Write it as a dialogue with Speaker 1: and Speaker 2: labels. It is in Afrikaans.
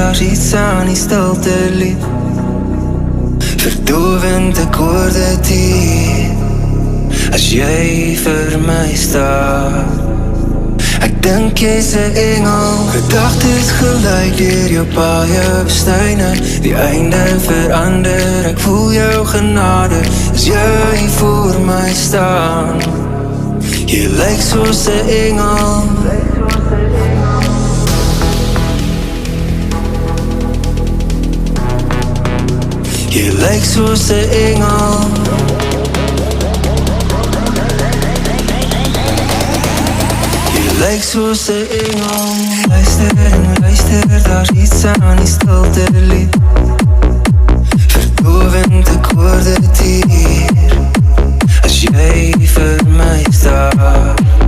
Speaker 1: daar's iets aan die stilte lied. Verdovend akkoorde diep, as jy vir my staan. Ek dink jy's 'n engel, gedagtes geleid deur jou paie bestyne. Die einde verander, ek voel jou genade, as jy voor my staan. Jy lyk soos 'n engel, jy lyk soos 'n engel. Lyk soos 'n engel. Luister en luister, daar's iets aan die stilte lied. Verdovend akkoorde diep, as jy vir my staan.